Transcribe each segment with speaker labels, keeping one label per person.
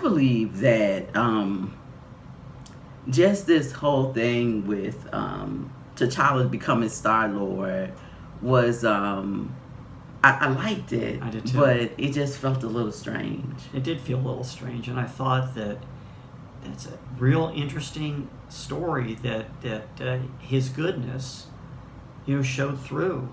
Speaker 1: believe that just this whole thing with T'Challa becoming Star-Lord was I liked it.
Speaker 2: I did too.
Speaker 1: But it just felt a little strange.
Speaker 2: It did feel a little strange, and I thought that that's a real interesting story that his goodness, showed through.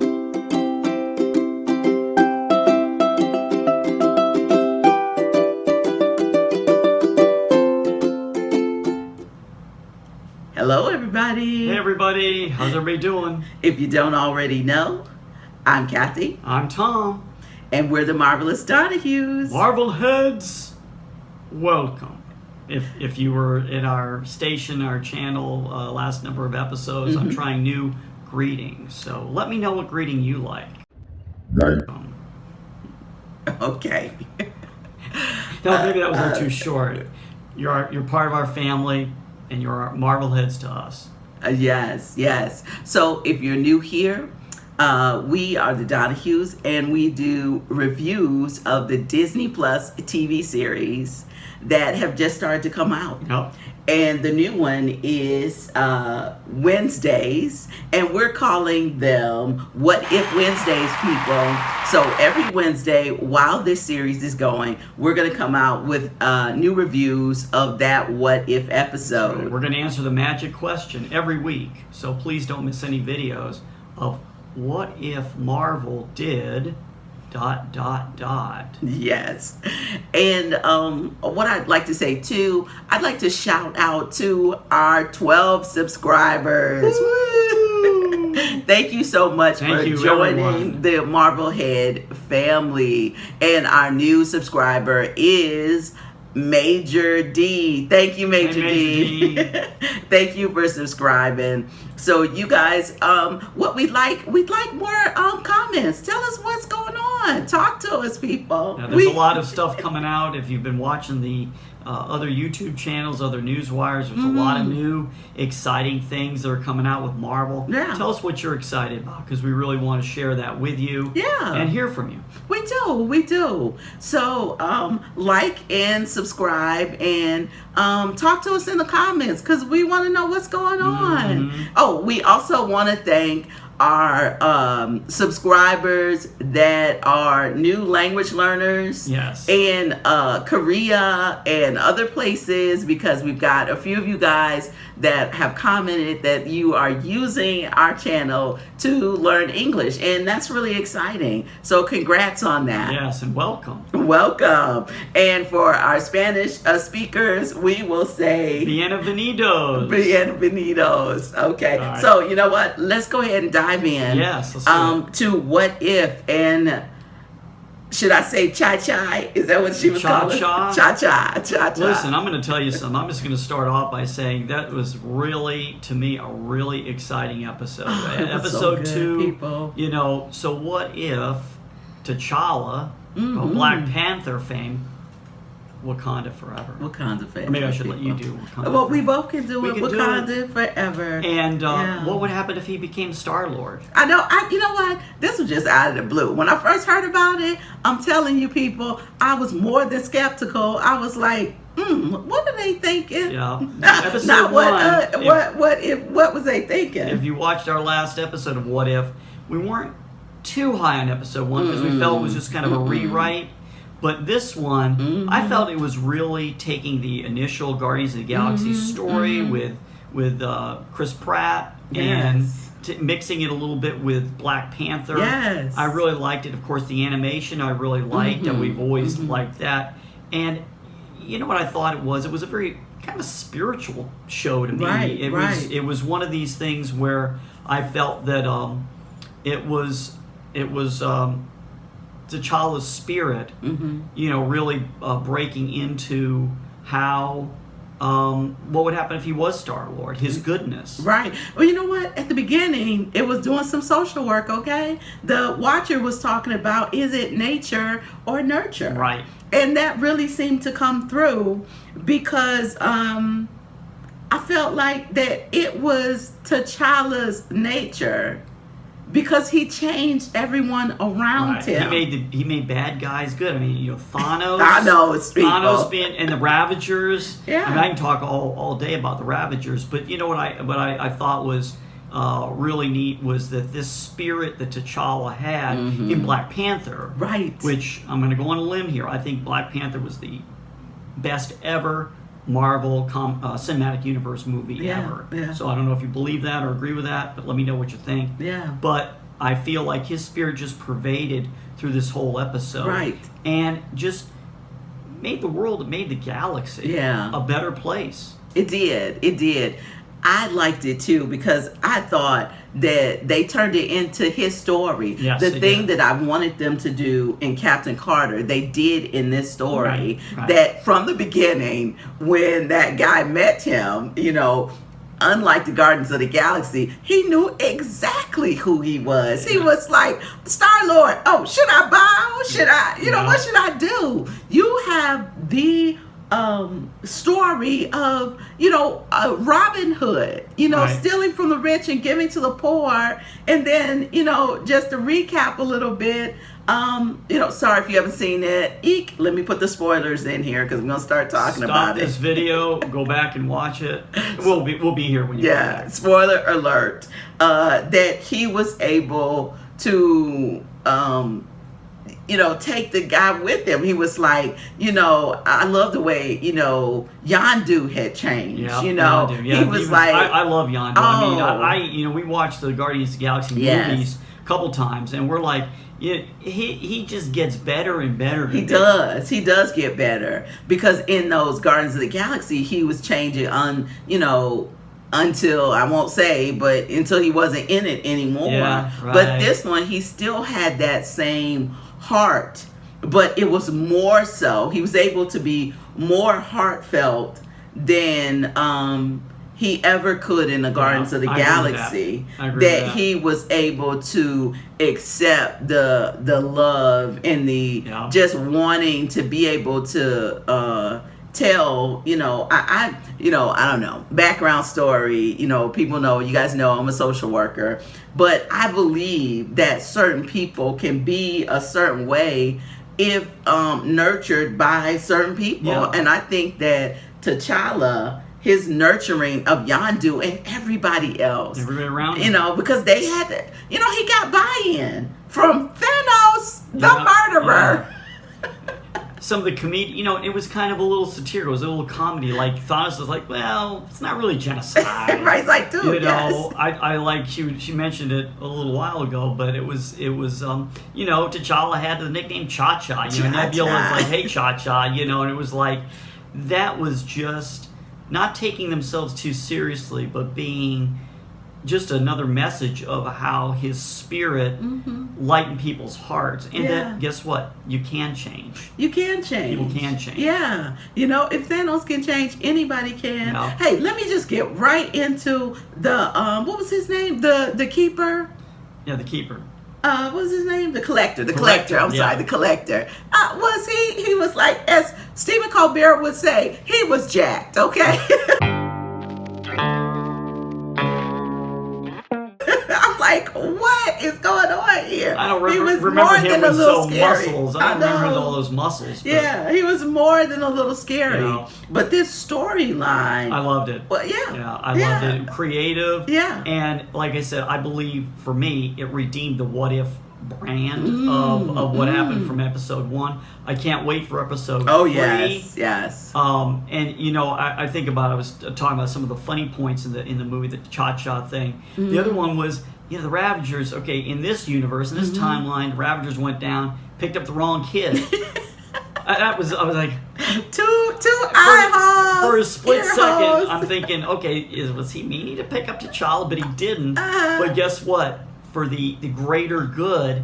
Speaker 1: Hello, everybody.
Speaker 2: Hey, everybody. How's everybody doing?
Speaker 1: If you don't already know, I'm Cathy.
Speaker 2: I'm Tom.
Speaker 1: And we're the Marvelous Donohues.
Speaker 2: Marvel heads, welcome. If you were at our station, our channel, last number of episodes, I'm trying new greetings. So let me know what greeting you like.
Speaker 1: Okay.
Speaker 2: No, maybe that was a little too short. You're part of our family, and you're Marvel heads to us.
Speaker 1: Yes. So if you're new here, we are the Donohues, and we do reviews of the Disney Plus TV series that have just started to come out.
Speaker 2: Yep.
Speaker 1: And the new one is Wednesdays, and we're calling them What If Wednesdays, people. So every Wednesday, while this series is going, we're going to come out with new reviews of that What If episode.
Speaker 2: Right. We're going to answer the magic question every week, so please don't miss any videos of what if Marvel did ...
Speaker 1: Yes. And what I'd like to say too, I'd like to shout out to our 12 subscribers. Woo! Thank you so much for joining everyone. The Marvel Head family. And our new subscriber is Major D. Thank you, Major D. Thank you for subscribing. So you guys, what we'd like more comments. Tell us what's going on. Talk to us, people.
Speaker 2: Now, there's a lot of stuff coming out. If you've been watching the other YouTube channels, other news wires, there's a lot of new, exciting things that are coming out with Marvel.
Speaker 1: Yeah.
Speaker 2: Tell us what you're excited about, because we really want to share that with you.
Speaker 1: Yeah.
Speaker 2: And hear from you.
Speaker 1: We do. So, like and subscribe and talk to us in the comments, because we want to know what's going on. Oh, we also want to thank our subscribers that are new language learners.
Speaker 2: Yes.
Speaker 1: In Korea and other places, because we've got a few of you guys that have commented that you are using our channel to learn English, and that's really exciting. So congrats on that.
Speaker 2: Yes, and welcome.
Speaker 1: Welcome. And for our Spanish speakers, we will say
Speaker 2: Bienvenidos.
Speaker 1: Bienvenidos. Okay. Right. So you know what? Let's go ahead and dive in.
Speaker 2: Yes. Let's do it.
Speaker 1: To what if, and should I say chai? Is that what she was calling? Cha-cha.
Speaker 2: Listen, I'm going to tell you something. I'm just going to start off by saying that was really, to me, a really exciting episode. Episode 2, people. So what if T'Challa, Black Panther fame, Wakanda forever.
Speaker 1: Wakanda forever.
Speaker 2: Or maybe I should let you do Wakanda.
Speaker 1: Well, forever. We both can do it. Wakanda forever.
Speaker 2: And what would happen if he became Star-Lord?
Speaker 1: I know. You know what? This was just out of the blue. When I first heard about it, I'm telling you, people, I was more than skeptical. I was like, what are they thinking?
Speaker 2: Yeah.
Speaker 1: Episode 1. What was they thinking?
Speaker 2: If you watched our last episode of What If, we weren't too high on episode 1 because we felt it was just kind of a rewrite. But this one, I felt it was really taking the initial Guardians of the Galaxy story with Chris Pratt and mixing it a little bit with Black Panther.
Speaker 1: Yes.
Speaker 2: I really liked it. Of course, the animation I really liked, and we've always liked that. And you know what I thought it was? It was a very kind of spiritual show to me. It was one of these things where I felt that it was T'Challa's spirit, really breaking into how what would happen if he was Star-Lord, his goodness.
Speaker 1: Right. Well, you know what? At the beginning, it was doing some social work, okay? The Watcher was talking about, is it nature or nurture?
Speaker 2: Right.
Speaker 1: And that really seemed to come through because I felt like that it was T'Challa's nature because he changed everyone around him.
Speaker 2: He made bad guys good. I mean, Thanos.
Speaker 1: Thanos
Speaker 2: being, and the Ravagers.
Speaker 1: Yeah.
Speaker 2: I mean, I can talk all day about the Ravagers, but what I thought was really neat was that this spirit that T'Challa had in Black Panther.
Speaker 1: Right.
Speaker 2: Which I'm going to go on a limb here. I think Black Panther was the best ever Marvel cinematic universe movie ever.
Speaker 1: Yeah.
Speaker 2: So I don't know if you believe that or agree with that, but let me know what you think.
Speaker 1: Yeah.
Speaker 2: But I feel like his spirit just pervaded through this whole episode.
Speaker 1: Right.
Speaker 2: And just made the galaxy a better place.
Speaker 1: It did. I liked it too because I thought that they turned it into his story.
Speaker 2: Yes,
Speaker 1: the thing that I wanted them to do in Captain Carter, they did in this story.
Speaker 2: Right.
Speaker 1: That from the beginning, when that guy met him, unlike the Guardians of the Galaxy, he knew exactly who he was. He was like, Star-Lord, oh, should I bow? Should I, what should I do? You have the story of Robin Hood, stealing from the rich and giving to the poor, and then just to recap a little bit, sorry if you haven't seen it. Let me put the spoilers in here because we're gonna start talking about it.
Speaker 2: Stop this video, go back and watch it. We'll be here when you go back.
Speaker 1: Spoiler alert. That he was able to take the guy with him. He was like, I love the way, Yondu had changed.
Speaker 2: Yondu. Yeah,
Speaker 1: he was like,
Speaker 2: I love Yondu.
Speaker 1: Oh.
Speaker 2: I mean, we watched the Guardians of the Galaxy movies a couple times, and we're like, he just gets better and better.
Speaker 1: He does get better because in those Guardians of the Galaxy, he was changing until I won't say, but until he wasn't in it anymore.
Speaker 2: Yeah, right.
Speaker 1: But this one, he still had that same heart, but it was more so. He was able to be more heartfelt than he ever could in the Guardians of the Galaxy. That he was able to accept the love and the just wanting to be able to tell, I don't know, background story, people know, you guys know I'm a social worker, but I believe that certain people can be a certain way if nurtured by certain people. And I think that T'Challa, his nurturing of Yondu and everybody else,
Speaker 2: everybody around him,
Speaker 1: because they had to, he got buy-in from Thanos, the murderer.
Speaker 2: Some of the comedian, it was kind of a little satirical. It was a little comedy. Like Thanos was like, well, it's not really genocide.
Speaker 1: Right, it's like, dude,
Speaker 2: I like she mentioned it a little while ago, but it was T'Challa had the nickname Cha Cha. Nebula was like, hey Cha Cha, and it was like that was just not taking themselves too seriously, but being just another message of how his spirit lightened people's hearts. And that, guess what? You can change.
Speaker 1: You can change.
Speaker 2: People can change.
Speaker 1: Yeah. If Thanos can change, anybody can. Hey, let me just get right into the, what was his name? The Keeper?
Speaker 2: Yeah, the Keeper.
Speaker 1: What was his name? The Collector. The Collector. I'm sorry, the Collector. Was he was like, as Stephen Colbert would say, he was jacked, okay? Like, what is going on here?
Speaker 2: I don't remember him with so muscles. I don't remember all those muscles. But,
Speaker 1: yeah, he was more than a little scary. But this storyline,
Speaker 2: I loved it.
Speaker 1: Well,
Speaker 2: I loved it. Creative.
Speaker 1: Yeah.
Speaker 2: And like I said, I believe for me, it redeemed the What If brand of what happened from episode 1. I can't wait for episode 3.
Speaker 1: Oh, yes.
Speaker 2: And I think about, I was talking about some of the funny points in the movie, the Cha-Cha thing. The other one was, the Ravagers, okay, in this universe, in this timeline, the Ravagers went down, picked up the wrong kid. I was like,
Speaker 1: two eye holes.
Speaker 2: For a split second, I'm thinking, okay, was he meaning to pick up T'Challa? But he didn't. But guess what? For the greater good,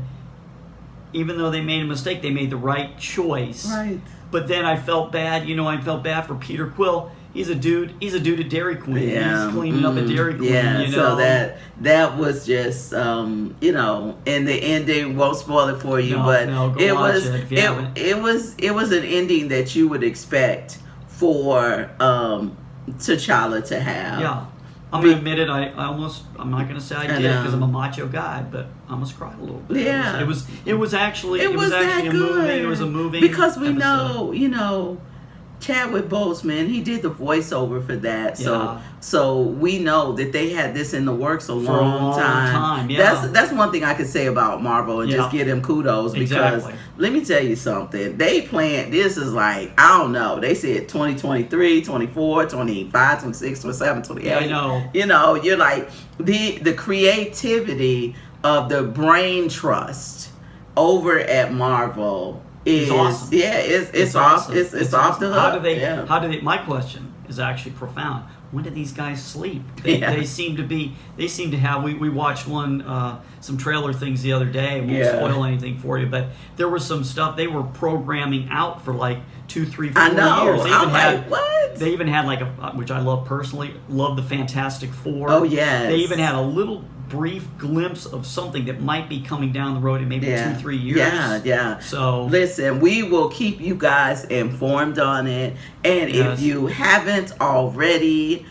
Speaker 2: even though they made a mistake, they made the right choice.
Speaker 1: Right.
Speaker 2: But then I felt bad. I felt bad for Peter Quill. He's a dude at Dairy Queen.
Speaker 1: Yeah.
Speaker 2: He's cleaning up at Dairy Queen.
Speaker 1: Yeah. So that was just and the ending, won't spoil it for you, but it was an ending that you would expect for T'Challa to have.
Speaker 2: Yeah. I'm gonna admit it. I'm not gonna say I did
Speaker 1: know.
Speaker 2: because I'm a macho guy, but I almost cried a little bit.
Speaker 1: Yeah.
Speaker 2: It was actually
Speaker 1: It was
Speaker 2: actually
Speaker 1: that
Speaker 2: a moving.
Speaker 1: good.
Speaker 2: It was a moving
Speaker 1: because we
Speaker 2: episode.
Speaker 1: know, Chadwick Boseman, he did the voiceover for that,
Speaker 2: Yeah.
Speaker 1: so we know that they had this in the works a
Speaker 2: For a
Speaker 1: long
Speaker 2: long time, yeah.
Speaker 1: That's one thing I could say about Marvel and just give them kudos because
Speaker 2: Exactly.
Speaker 1: let me tell you something. They planned this is like I don't know. They said 2023, 24, 25, 26, 27, 28.
Speaker 2: Yeah, I know.
Speaker 1: You know, you're like the creativity of the brain trust over at Marvel is
Speaker 2: awesome.
Speaker 1: Yeah, it's
Speaker 2: awesome.
Speaker 1: off. It's off the hook.
Speaker 2: How do they?
Speaker 1: Yeah.
Speaker 2: How do they? My question is actually profound. When do these guys sleep?
Speaker 1: Yeah.
Speaker 2: They seem to be. They seem to have. We watched some trailer things the other day. Won't
Speaker 1: Yeah.
Speaker 2: spoil anything for you, but there was some stuff they were programming out for like 2, 3, 4
Speaker 1: I know.
Speaker 2: years. They even
Speaker 1: I'm
Speaker 2: had
Speaker 1: like, what?
Speaker 2: They even had like which I love personally. Love the Fantastic Four.
Speaker 1: Oh, yes.
Speaker 2: They even had a little brief glimpse of something that might be coming down the road in maybe 2, 3 years.
Speaker 1: Yeah.
Speaker 2: So
Speaker 1: listen, we will keep you guys informed on it, and
Speaker 2: Yes.
Speaker 1: if you haven't already,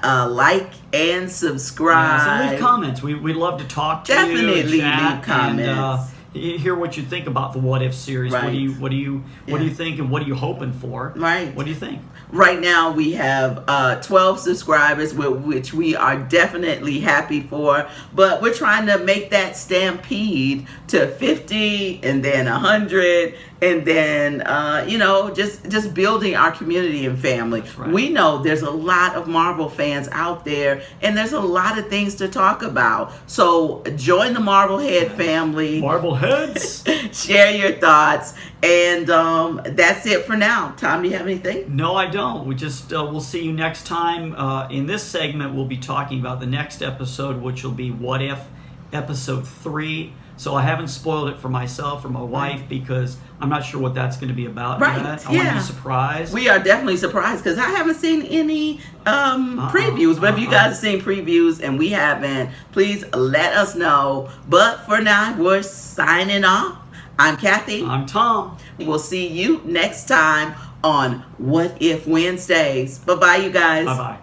Speaker 1: like and subscribe.
Speaker 2: so leave comments. We love to talk to
Speaker 1: Definitely
Speaker 2: you. Chat,
Speaker 1: leave comments.
Speaker 2: And, hear what you think about the What If series.
Speaker 1: Right.
Speaker 2: What do you think, and what are you hoping for?
Speaker 1: Right.
Speaker 2: What do you think?
Speaker 1: Right now we have 12 subscribers, which we are definitely happy for, but we're trying to make that stampede to 50 and then 100 and then just building our community and family.
Speaker 2: Right.
Speaker 1: We know there's a lot of Marvel fans out there and there's a lot of things to talk about. So join the Marblehead family.
Speaker 2: Marble heads.
Speaker 1: Share your thoughts, and that's it for now. Tom, do you have anything?
Speaker 2: No, I don't. We just we'll see you next time. In this segment, we'll be talking about the next episode, which will be What If, episode 3. So I haven't spoiled it for myself or my wife because I'm not sure what that's going to be about
Speaker 1: Right,
Speaker 2: yet. I want to be surprised.
Speaker 1: We are definitely surprised because I haven't seen any previews. But if you guys have seen previews and we haven't, please let us know. But for now, we're signing off. I'm Kathy.
Speaker 2: I'm Tom.
Speaker 1: We'll see you next time on What If Wednesdays. Bye-bye, you guys.
Speaker 2: Bye-bye.